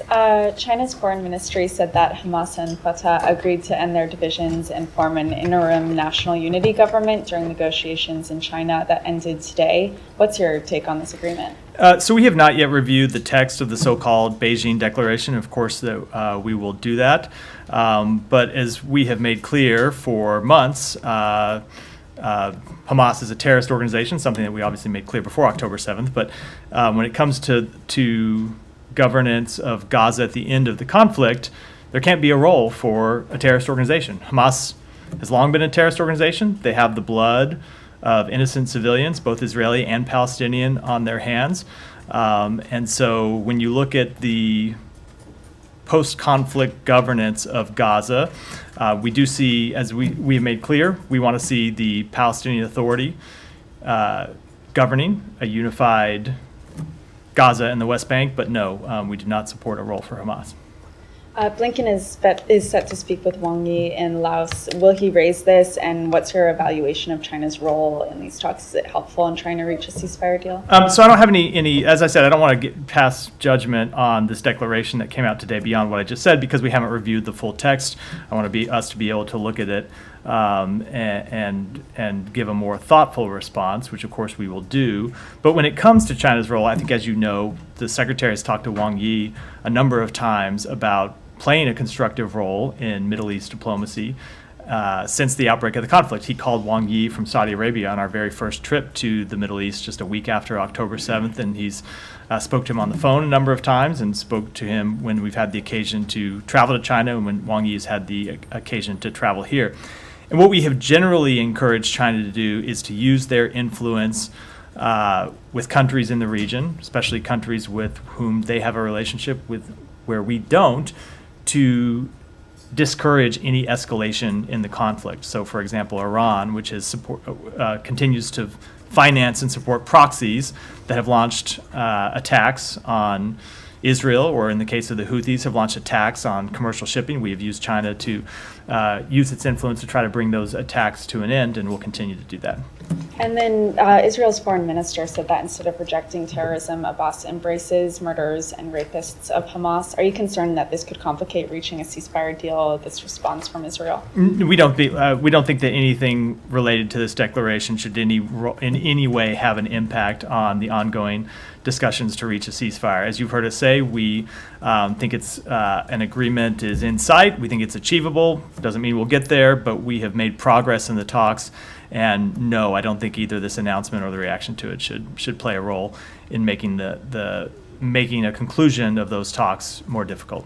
Hamas. China's foreign ministry said that Hamas and Fatah agreed to end their divisions and form an interim national unity government during negotiations in China that ended today. What's your take on this agreement? So we have not yet reviewed the text of the so-called Beijing Declaration. Of course, that we will do that. But as we have made clear for months, Hamas is a terrorist organization, something that we obviously made clear before October 7th. But when it comes to governance of Gaza at the end of the conflict, there can't be a role for a terrorist organization. Hamas has long been a terrorist organization. They have the blood of innocent civilians, both Israeli and Palestinian, on their hands. And so when you look at the post-conflict governance of Gaza, we do see, as we have made clear, we want to see the Palestinian Authority governing a unified Gaza and the West Bank, but no, we do not support a role for Hamas. Blinken is set to speak with Wang Yi in Laos. Will he raise this, and what's your evaluation of China's role in these talks? Is it helpful in trying to reach a ceasefire deal? So I don't have any, as I said, I don't want to pass judgment on this declaration that came out today beyond what I just said, because we haven't reviewed the full text. I want us to be able to look at it and give a more thoughtful response, which of course we will do. But when it comes to China's role, I think, as you know, the Secretary has talked to Wang Yi a number of times about playing a constructive role in Middle East diplomacy since the outbreak of the conflict. He called Wang Yi from Saudi Arabia on our very first trip to the Middle East just a week after October 7th, and he's spoke to him on the phone a number of times and spoke to him when we've had the occasion to travel to China and when Wang Yi has had the occasion to travel here. And what we have generally encouraged China to do is to use their influence with countries in the region, especially countries with whom they have a relationship with where we don't, to discourage any escalation in the conflict. So, for example, Iran, which has continues to finance and support proxies that have launched attacks on Israel, or in the case of the Houthis, have launched attacks on commercial shipping. We have used China to use its influence to try to bring those attacks to an end, and we'll continue to do that. And then Israel's foreign minister said that instead of rejecting terrorism, Abbas embraces murderers and rapists of Hamas. Are you concerned that this could complicate reaching a ceasefire deal, this response from Israel? We don't think that anything related to this declaration should in any way have an impact on the ongoing discussions to reach a ceasefire. As you've heard us say, we think it's an agreement is in sight. We think it's achievable. Doesn't mean we'll get there, but we have made progress in the talks. And no, I don't think either this announcement or the reaction to it should play a role in making making a conclusion of those talks more difficult.